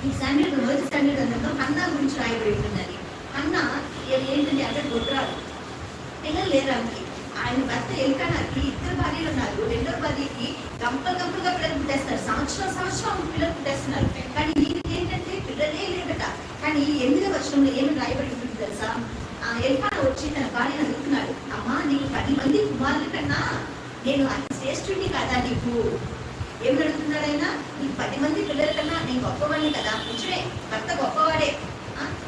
ఈ శామ్యూల్ మొదటి శామ్యూల్ గ్రంథంలో హన్నా గురించి రాయబడి ఉంటుందని. హన్నా ఏంటంటే అంటే గొడ్రాలు, పిల్లలు లేరు ఆమెకి. ఆయన భర్త ఎల్కానాకి 2 భార్యలు ఉన్నారు. 2వ భార్యకి గంపలుగా పిల్లలు పుట్టేస్తున్నారు. సంవత్సరం పిల్లలు పుట్టేస్తున్నారు. కానీ ఈయనకి ఏంటంటే పిల్లలే లేదట. కానీ 8వ వచనంలో ఏమని రాయబడి ఉంటుంది తెలుసా? ఎల్కానా వచ్చి తన భార్యను అడుగుతున్నాడు, అమ్మా నీకు 10 మంది కుమారుల కన్నా నేను అతి శ్రేష్ఠుడిని కదా నీకు? ఏమని అడుగుతున్నాడు ఆయన? నీకు 10 మంది పిల్లల కన్నా నేను గొప్పవాడిని కదా? నిజమే, భర్త గొప్పవాడే,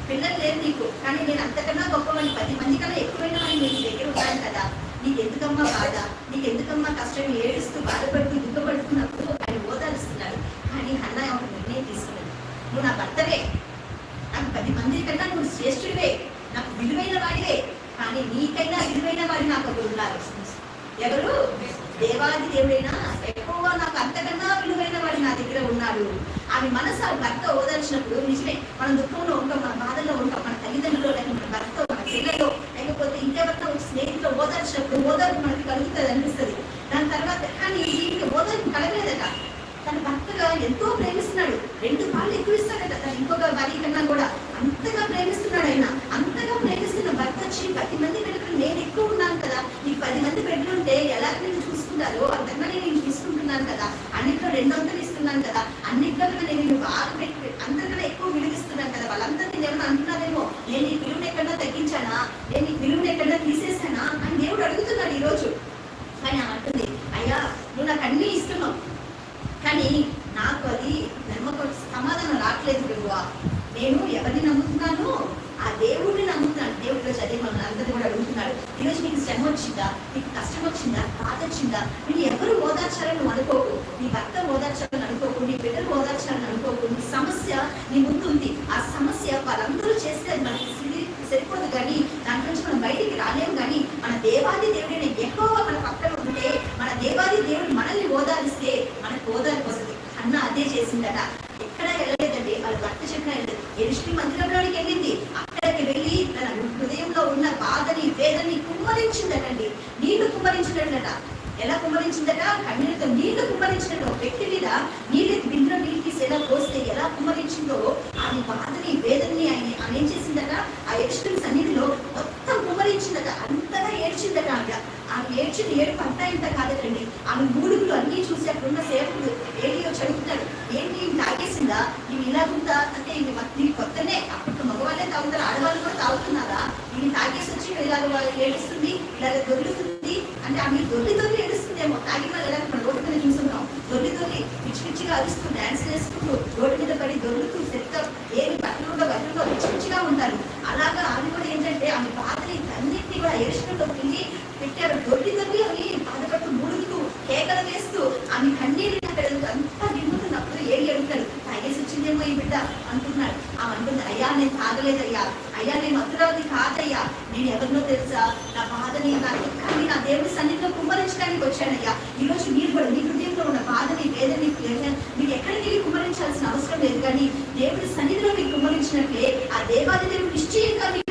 పిల్లలు లేరు నీకు, కానీ నేను అంతకన్నా గొప్పవాడిని, 10 మంది కన్నా ఎక్కువైన వాడిని నీ దగ్గర ఉన్నాను కదా, నీకెందుకమ్మా బాధ, నీకెందుకమ్మా కష్టం? ఏడుస్తూ బాధపడుతూ దుఃఖపడుతున్నప్పుడు ఆయన ఓదారుస్తున్నాడు. కానీ హన్నా ఒక నిర్ణయం తీసుకున్నాడు, నువ్వు నా భర్తవే, నాకు 10 మంది కన్నా నువ్వు శ్రేష్ఠుడివే, నాకు విలువైన వాడివే, కానీ నీకైనా విలువైన వాడి నాకు ఒకరు ఉన్నారు. ఎవరు? దేవాది దేవుడైనా ఎక్కువ నాకు అంతకన్నా విలువైన వాడు నా దగ్గర ఉన్నాడు. ఆమె మనసు ఆ భర్త ఓదార్చినప్పుడు, నిజమే మనం దుఃఖంలో ఉంటాం, మన బాధల్లో ఉంటాం, మన తల్లిదండ్రులు లేకపోతే మన భర్త, మన పిల్లలు, లేకపోతే ఇంకెవరితో స్నేహితులు ఓదార్చినప్పుడు ఓదార్పు మనకి కలుగుతుంది అనిపిస్తుంది. దాని తర్వాత కానీ దీనికి ఓదార్పు కలగలేదట. తన భర్తగా ఎంతో ప్రేమిస్తున్నాడు, 2 పాలు ఎక్కువ ఇస్తాడట తన ఇంకొక భార్య కన్నా కూడా. అంతగా ప్రేమిస్తున్నాడు ఆయన. అంతగా ప్రేమిస్తున్న భర్త వచ్చి 10 మంది బిడ్డలు నేను ఎక్కువ ఉన్నాను కదా, నీకు 10 మంది బిడ్డలు ఉంటే ఎలా నేను చూసుకుంటారో అంతగా నేను చూసుకుంటున్నాను కదా, అన్నింటిలో 200 ఇస్తున్నాను కదా, అన్నింటిలో నేను బాగా పెట్టి అందరికన్నా ఎక్కువ విలువిస్తున్నాను కదా, వాళ్ళందరూ నేను ఏమన్నా అంటున్నారేమో, నేను ఈ విలువను ఎక్కడన్నా తగ్గించానా, నేను ఈ విలువను ఎక్కడన్నా తీసేసానా అని దేవుడు అడుగుతున్నాడు ఈరోజు. కానీ అంటుంది, అయ్యా నువ్వు నాకు అన్నీ ఇస్తున్నావు, కానీ నాకు అది నమ్మకం సమాధానం రావట్లేదు ప్రభువా. నేను ఎవరిని నమ్ముతున్నాను? ఆ దేవుడిని నమ్ముతున్నాను. దేవుడిలో చదివి మనం అందరినీ కూడా అడుగుతున్నాడు, ఈరోజు నీకు శ్రమ వచ్చిందా, నీకు కష్టం వచ్చిందా, బాధ వచ్చిందా, నేను ఎవరు ఓదార్చాలని నువ్వు అనుకోకు, నీ భర్త ఓదార్చాలని అనుకోకు, నీ బిడ్డలు ఓదార్చాలని అనుకోకు. నీ సమస్య నీ ముందు ఉంది. ఆ సమస్య వాళ్ళందరూ చేస్తే అది మనకి సరిపోదు, కానీ దాని నుంచి మనం బయటికి రాలేము. కానీ మన దేవాది దేవుడిని ఎక్కువ మన పక్కన ఉంటే, మన దేవాది దేవుడు మనల్ని ఓదారిస్తే మనకు ఓదార్పు వస్తుంది. అన్న అదే చేసిందట. ఎక్కడ వెళ్ళలేదండి, వాళ్ళ భర్త చెప్పిన యెరూషలేము మందిరంలోనికి వెళ్ళింది. అక్కడికి వెళ్ళి తన హృదయంలో ఉన్న బాధని వేదనని కుమ్మరించిందటండి. నీళ్లు కుమ్మరించినట్లట. ఎలా కుమ్మరించిందట? కన్నీళ్ళతో నీళ్లు కుమ్మరించినట్టు. ఒక వ్యక్తి మీద బిందులో నీళ్ళు తీసి ఎలా పోస్తే ఎలా కుమ్మరించిందో ఆమె బాధని వేదనని ఆయన ఏం చేసిందట? ఆ యెరూషలేము సన్నిధిలో మొత్తం కుమ్మరించిందట. అంతగా ఏడ్చిందట. ఆమె ఏడ్చిన ఏడుపు అంతా ఇంత కాదటండి. ఆమె మూడుగులు అన్నీ చూసి అక్కడున్న సేవకుడు ఏలియా చదువుతున్నాడు, ఏంటి తాగేసిందా, ఇవి ఇలాగుందా అంటే, ఇవి కొత్తనే, అప్పుడు మగవాళ్ళే తాగుతారు, ఆడవాళ్ళు కూడా తాగుతున్నారా, ఇవి తాగేసి వచ్చి ఇలాగ ఏడుస్తుంది, ఇలాగ దొరుకుతుంది అంటే ఆమె దొల్లి ఏడుస్తుందేమో. తాగిన వాళ్ళు ఎలా మనం రోడ్డు మీద చూస్తున్నాం, దొల్లి పిచ్చిగా అరుస్తూ డాన్స్ చేసుకుంటూ రోడ్డు మీద పడి దొరుకుతూ సరిగ్గా ఏమి బట్టలు పిచ్చిగా ఉంటారు. అలాగా ఆమె కూడా ఏంటంటే ఆమె బాధని అన్నింటినీ కూడా యెరూషలేములో వెళ్ళి పెట్టారు. దొల్లి అవి బాధపడుతూ మూడుతూ కేకలు వేస్తూ ఆమె కన్నీళ్ళు అంతా వింటున్నప్పుడు ఏలి అడుగుతాడు, తాగేసి వచ్చిందేమో ఈ బిడ్డ అంటున్నాడు. ఆమె అంటుంది, అయ్యా నేను తాగలేదయ్యా, అయ్యా నేను మధురావతి కాదయ్యా, నేను ఎవరినో తెలుసా, నా బాధని నా దుఃఖాన్ని నా దేవుడి సన్నిధిలో కుమ్మరించడానికి వచ్చానయ్యా. ఈరోజు మీరు కూడా మీ హృదయంలో ఉన్న బాధని వేదని మీరు ఎక్కడికి వెళ్ళి కుమ్మరించాల్సిన అవసరం లేదు, కానీ దేవుడి సన్నిధిలో మీరు కుమ్మరించినట్లే ఆ దేవాది దేవుడు నిశ్చయంగా మీకు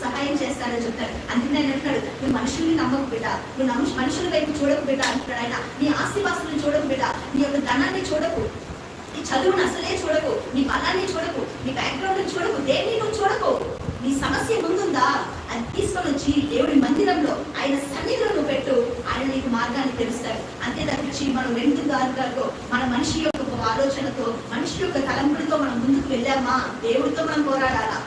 సహాయం చేస్తారని చెప్తాడు. అందుకని ఆయన అంటున్నాడు, నువ్వు మనుషుల్ని నమ్మకు బిడ్డ, నువ్వు మనుషుల వైపు చూడకు బిడ్డ అంటున్నాడు ఆయన. నీ ఆస్తిపాస్తులను చూడకు బిడ్డ, నీ యొక్క ధనాన్ని చూడకు, నీ చదువును అసలే చూడకు, నీ బలాన్ని చూడకు, నీ బ్యాక్గ్రౌండ్ చూడకు, దేన్ని నువ్వు చూడకు. నీ సమస్య ముందుందా, అది తీసుకొని వచ్చి దేవుడి మందిరంలో ఆయన సన్నిధిలో నువ్వు పెట్టు, ఆయన నీకు మార్గాన్ని తెలుస్తాడు. అంతే తప్పించి మనం 2 దారులతో మన మనిషి యొక్క ఆలోచనతో మనిషి యొక్క తలంపులతో మనం ముందుకు వెళ్ళామా? దేవుడితో మనం పోరాడాలా?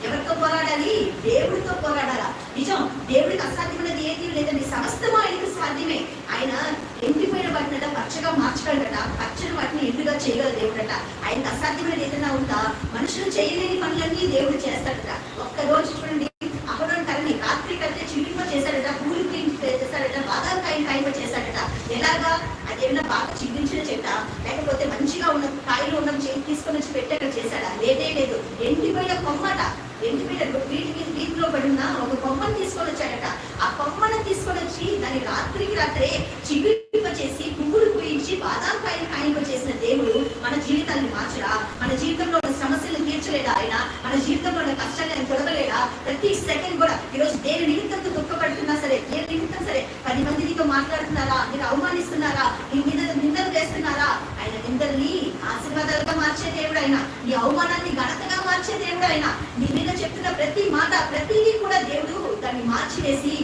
ఎవరితో పోరాడాలి? దేవుడితో పోరాడాలా? నిజం, దేవుడికి అసాధ్యమైనది ఏది లేదండి, సమస్తము ఆయనకు సాధ్యమే. ఆయన ఎండిపోయిన వాటినట పచ్చగా మార్చగలడట, పచ్చని వాటిని ఎండుగా చేయగల దేవుడట. ఆయనకు అసాధ్యమైనది ఏదైనా ఉందా? మనుషులు చేయలేని పనులన్నీ దేవుడు చేస్తాడట. ఒక్కరోజు చూడండి, అహరోను తలని రాత్రి కలితే చిలింప చేశాడట, పూలు చేశాడట, బాగా కాయింప చేశాడట. ఎలాగా? అదేమైనా బాగా చిగురించిన చెట్ట, లేకపోతే మంచిగా ఉన్న కాయలు ఉన్న తీసుకొని వచ్చి పెట్టి అక్కడ చేశాడా? లేదే లేదు. ఎండిపోయిన కొమ్మట, ఎండిపోయిన వీటిలో పడిన ఒక కొమ్మను తీసుకొని వచ్చాడట. ఆ కొమ్మను తీసుకొని వచ్చి దాన్ని రాత్రే చిగురింప చేసి పువ్వులు పూయించి బాదాం కాయింప చేసిన దేవుడు మన జీవితాన్ని మార్చడా? మన జీవితంలో ఉన్న సమస్యలను తీర్చలేడా ఆయన? మన జీవితంలో ఉన్న కష్టాలను తొలగలేడా? ప్రతి సెకండ్ కూడా ఈరోజు దేని నిమిత్తంతో దుఃఖపడుతున్నా సరే, దేని నిమిత్తం సరే, 10 మంది నీతో మాట్లాడుతున్నారా, మీరు అవమానిస్తున్నారా, నీ మీద నిందలు వేస్తున్నారా, ఆయన నిందల్ని ఆశీర్వాదాలుగా మార్చే దేవుడు ఆయన, నీ అవమానాన్ని ఘనతగా మార్చే దేవుడు ఆయన. నీ మీద చెప్తున్న ప్రతి మాట ప్రతిదీ కూడా దేవుడు దాన్ని మార్చివేసి